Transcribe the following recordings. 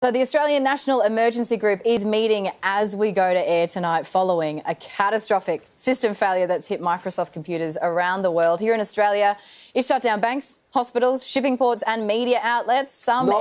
So the Australian National Emergency Group is meeting as we go to air tonight following a catastrophic system failure that's hit Microsoft computers around the world. Here in Australia, it shut down banks, hospitals, shipping ports and media outlets. Not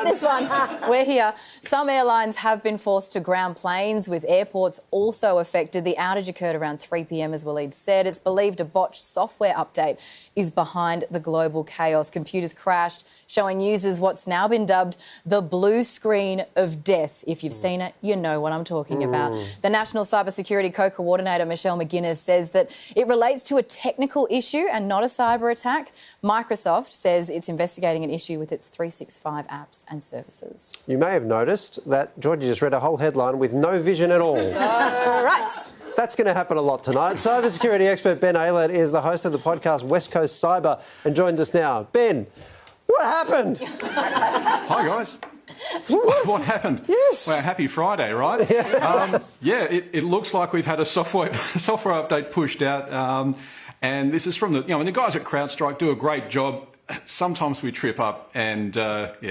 this one. We're here. Some airlines have been forced to ground planes, with airports also affected. The outage occurred around 3 p.m, as Waleed said. It's believed a botched software update is behind the global chaos. Computers crashed, showing users what's now been dubbed the blue screen of death. If you've seen it, you know what I'm talking about. The National Cybersecurity Co-Coordinator, Michelle McGuinness, says that it relates to a technical issue and not a cyber attack. Microsoft says it's investigating an issue with its 365 apps and services. You may have noticed that Georgie just read a whole headline with no vision at all. Right. That's going to happen a lot tonight. Cybersecurity expert Ben Aylett is the host of the podcast West Coast Cyber and joins us now. Ben, what happened? Hi, guys. What happened? Yes. Well, happy Friday, right? It looks like we've had a software update pushed out, and this is from the, and the guys at CrowdStrike do a great job. Sometimes we trip up, and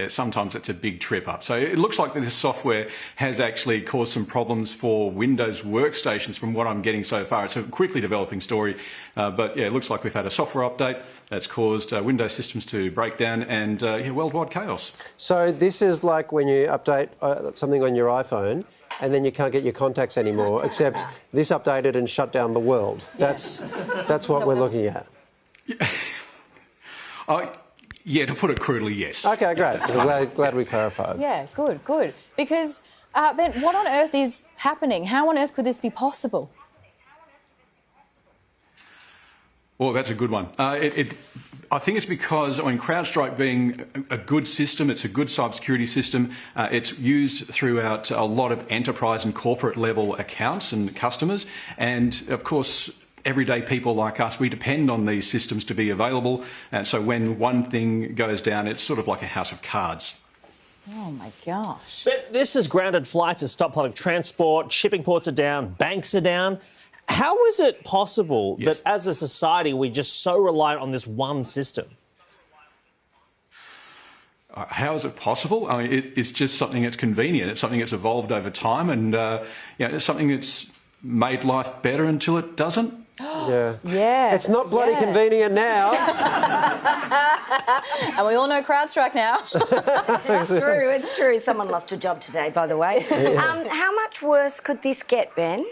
sometimes it's a big trip up. So it looks like this software has actually caused some problems for Windows workstations from what I'm getting so far. It's a quickly developing story, but it looks like we've had a software update that's caused Windows systems to break down and worldwide chaos. So this is like when you update something on your iPhone and then you can't get your contacts anymore, except this updated and shut down the world. That's what we're looking at. To put it crudely, yes. OK, great. Glad we clarified. Yeah, good. Because, Ben, what on earth is happening? How on earth could this be possible? Well, that's a good one. I think it's because, CrowdStrike being a good system, it's a good cybersecurity system. It's used throughout a lot of enterprise and corporate level accounts and customers. And, of course, everyday people like us, we depend on these systems to be available. And so when one thing goes down, it's sort of like a house of cards. Oh, my gosh. But this has grounded flights, has stopped public transport, shipping ports are down, banks are down. How is it possible that as a society we're just so reliant on this one system? How is it possible? I mean, it's just something that's convenient. It's something that's evolved over time, and it's something that's made life better until it doesn't. Yeah. It's not bloody convenient now. And we all know CrowdStrike now. It's true. Someone lost a job today, by the way. How much worse could this get, Ben?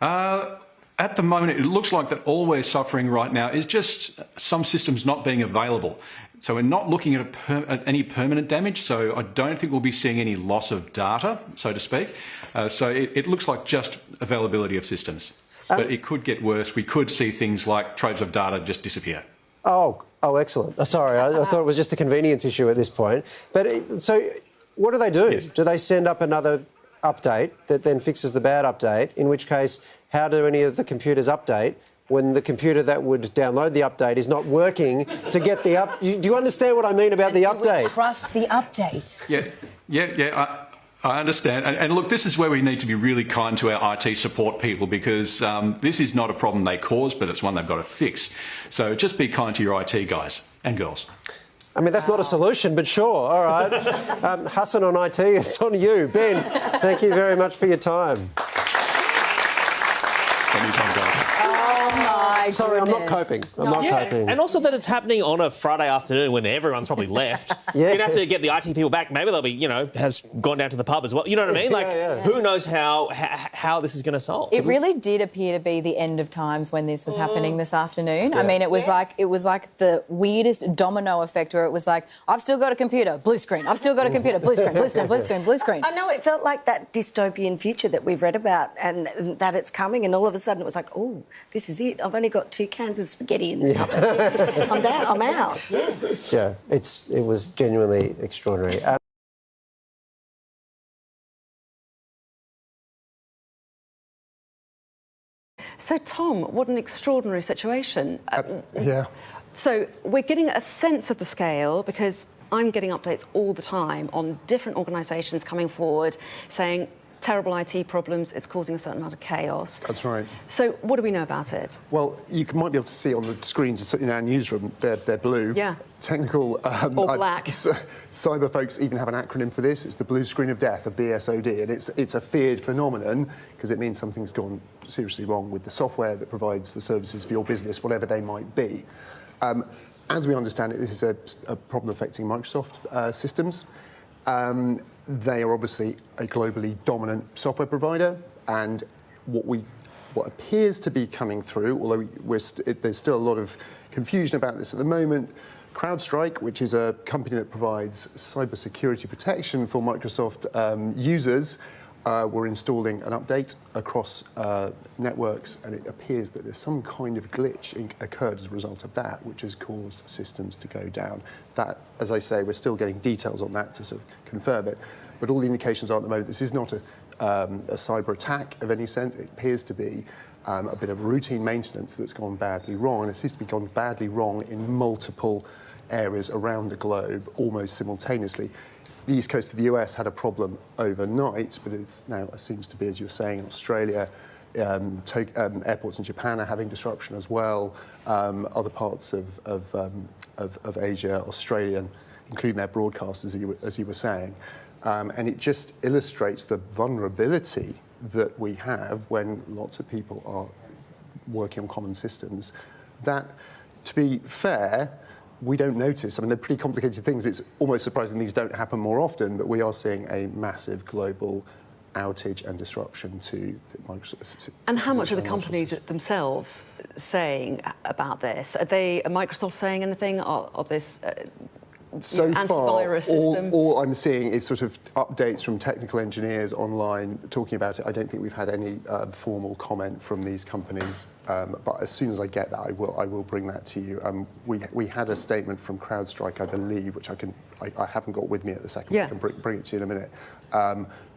At the moment, it looks like that all we're suffering right now is just some systems not being available. So we're not looking at any permanent damage, so I don't think we'll be seeing any loss of data, so to speak. So it looks like just availability of systems. But it could get worse. We could see things like troves of data just disappear. Oh, excellent. Sorry, I thought it was just a convenience issue at this point. But so what do they do? Yes. Do they send up another update that then fixes the bad update, in which case how do any of the computers update when the computer that would download the update is not working to get the up? Do you understand what I mean about the update? We trust the update. I understand. And look, this is where we need to be really kind to our IT support people, because this is not a problem they caused, but it's one they've got to fix. So just be kind to your IT guys and girls. I mean, that's not a solution, but sure. All right. Hassan on IT, it's on you. Ben, thank you very much for your time. Anytime, guys. Sorry, I'm not coping. I'm not coping. And also that it's happening on a Friday afternoon when everyone's probably left. You'd have to get the IT people back. Maybe they'll be, has gone down to the pub as well. You know what I mean? Who knows how this is going to solve? It really did appear to be the end of times when this was happening this afternoon. Yeah. I mean, it was like the weirdest domino effect where it was like, I've still got a computer, blue screen. I've still got a computer, blue screen, blue screen, blue screen, blue screen. I know, it felt like that dystopian future that we've read about, and that it's coming, and all of a sudden it was like, oh, this is it. I've only got 2 cans of spaghetti in the cupboard. I'm down. I'm out. Yeah, it was genuinely extraordinary. So, Tom, what an extraordinary situation. So we're getting a sense of the scale because I'm getting updates all the time on different organisations coming forward saying terrible IT problems. It's causing a certain amount of chaos. That's right. So what do we know about it? Well, you might be able to see on the screens in our newsroom, they're blue. Yeah. Technical or black. Cyber folks even have an acronym for this. It's the blue screen of death, a BSOD, and it's a feared phenomenon because it means something's gone seriously wrong with the software that provides the services for your business, whatever they might be. As we understand it, this is a problem affecting Microsoft systems. They are obviously a globally dominant software provider, and what appears to be coming through, although there's still a lot of confusion about this at the moment, CrowdStrike, which is a company that provides cybersecurity protection for Microsoft users, were installing an update across networks, and it appears that there's some kind of glitch occurred as a result of that, which has caused systems to go down. That, as I say, we're still getting details on that to sort of confirm it, but all the indications are at the moment this is not a cyber attack of any sense. It appears to be a bit of routine maintenance that's gone badly wrong, and it seems to be gone badly wrong in multiple areas around the globe almost simultaneously. The east coast of the US had a problem overnight, but it now seems to be, as you were saying, in Australia. Airports in Japan are having disruption as well. Other parts of Asia, Australia, including their broadcasters, as you were saying. And it just illustrates the vulnerability that we have when lots of people are working on common systems. That, to be fair, we don't notice. I mean, they're pretty complicated things. It's almost surprising these don't happen more often, but we are seeing a massive global outage and disruption to Microsoft. And how much are the companies themselves saying about this? Are Microsoft saying anything of this so antivirus system? All I'm seeing is sort of updates from technical engineers online talking about it. I don't think we've had any formal comment from these companies, but as soon as I get that, I will bring that to you. We had a statement from CrowdStrike, I believe, which I haven't got with me at the second. Yeah. I can bring it to you in a minute.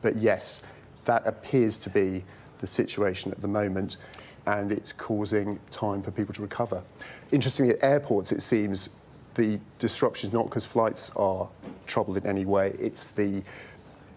But yes, that appears to be the situation at the moment, and it's causing time for people to recover. Interestingly, at airports, it seems the disruption is not because flights are troubled in any way. It's the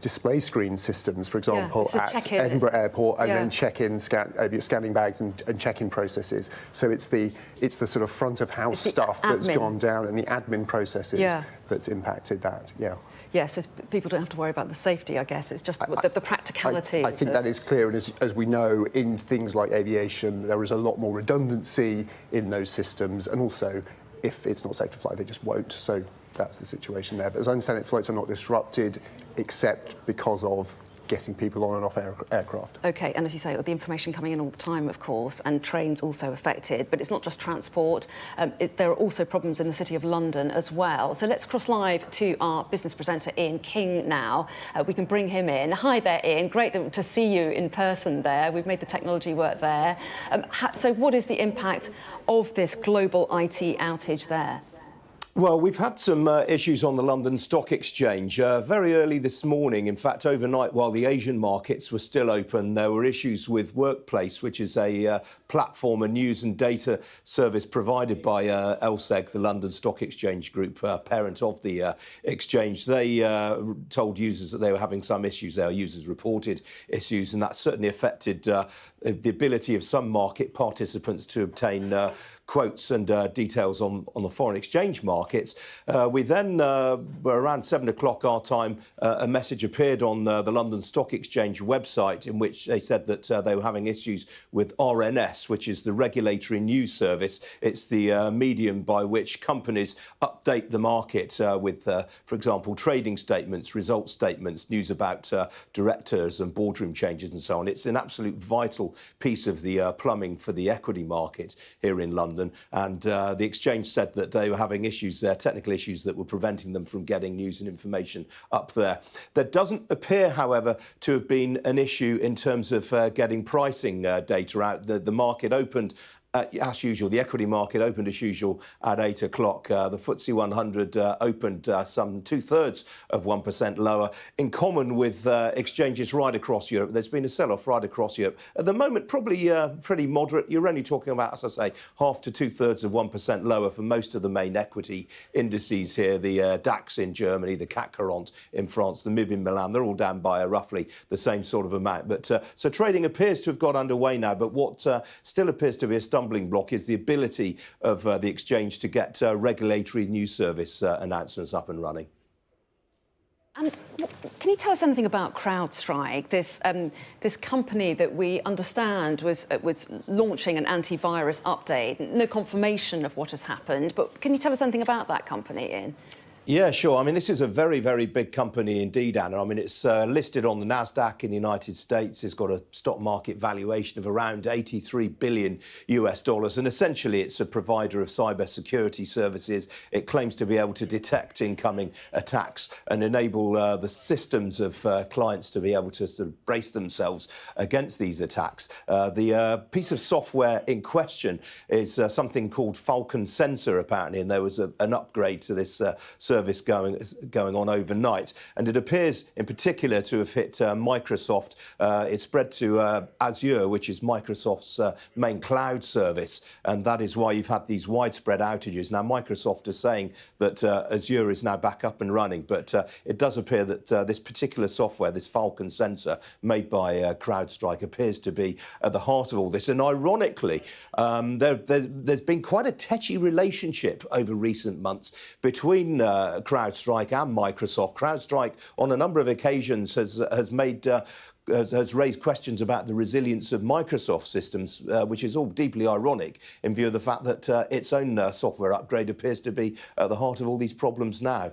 display screen systems, for example, at Edinburgh Airport, and then check-in, scanning bags and check-in processes. So it's the sort of front of house stuff that's gone down, and the admin processes that's impacted that. Yeah. Yes, so people don't have to worry about the safety, I guess. It's just the practicality. I think that is clear, and as we know, in things like aviation, there is a lot more redundancy in those systems, and also, if it's not safe to fly, they just won't. So that's the situation there. But as I understand it, flights are not disrupted except because of getting people on and off aircraft. OK, and as you say, the information coming in all the time, of course, and trains also affected. But it's not just transport. There are also problems in the City of London as well. So let's cross live to our business presenter, Ian King, now. We can bring him in. Hi there, Ian. Great to see you in person there. We've made the technology work there. So what is the impact of this global IT outage there? Well, we've had some issues on the London Stock Exchange. Very early this morning, in fact, overnight, while the Asian markets were still open, there were issues with Workplace, which is a platform, a news and data service provided by LSEG, the London Stock Exchange Group, parent of the exchange. They told users that they were having some issues there. Users reported issues, and that certainly affected the ability of some market participants to obtain quotes and details on the foreign exchange markets. We then, around 7 o'clock our time, a message appeared on the London Stock Exchange website in which they said that they were having issues with RNS, which is the regulatory news service. It's the medium by which companies update the market with, for example, trading statements, results statements, news about directors and boardroom changes and so on. It's an absolute vital piece of the plumbing for the equity market here in London. And the exchange said that they were having issues there, technical issues that were preventing them from getting news and information up there. There doesn't appear, however, to have been an issue in terms of getting pricing data out. The market opened As usual, the equity market opened as usual at 8 o'clock. The FTSE 100 opened some 2/3 of 1% lower. In common with exchanges right across Europe, there's been a sell-off right across Europe. At the moment, probably pretty moderate. You're only talking about, as I say, 1/2 to 2/3 of 1% lower for most of the main equity indices here. The DAX in Germany, the CAC 40 in France, the MIB in Milan, they're all down by roughly the same sort of amount. But so trading appears to have got underway now, but what still appears to be a stumbling block is the ability of the exchange to get regulatory news service announcements up and running. And can you tell us anything about CrowdStrike, this company that we understand was launching an antivirus update? No confirmation of what has happened, but can you tell us anything about that company, Ian? Yeah, sure. I mean, this is a very, very big company indeed, Anna. I mean, it's listed on the NASDAQ in the United States. It's got a stock market valuation of around $83 billion. And essentially, it's a provider of cybersecurity services. It claims to be able to detect incoming attacks and enable the systems of clients to be able to sort of brace themselves against these attacks. The piece of software in question is something called Falcon Sensor, apparently, and there was an upgrade to this service going on overnight, and it appears in particular to have hit Microsoft. It spread to Azure, which is Microsoft's main cloud service, and that is why you've had these widespread outages. Now, Microsoft is saying that Azure is now back up and running, but it does appear that this particular software, this Falcon Sensor made by CrowdStrike, appears to be at the heart of all this. And ironically, there's been quite a tetchy relationship over recent months between CrowdStrike and Microsoft. CrowdStrike, on a number of occasions, has raised questions about the resilience of Microsoft systems, which is all deeply ironic in view of the fact that its own software upgrade appears to be at the heart of all these problems now.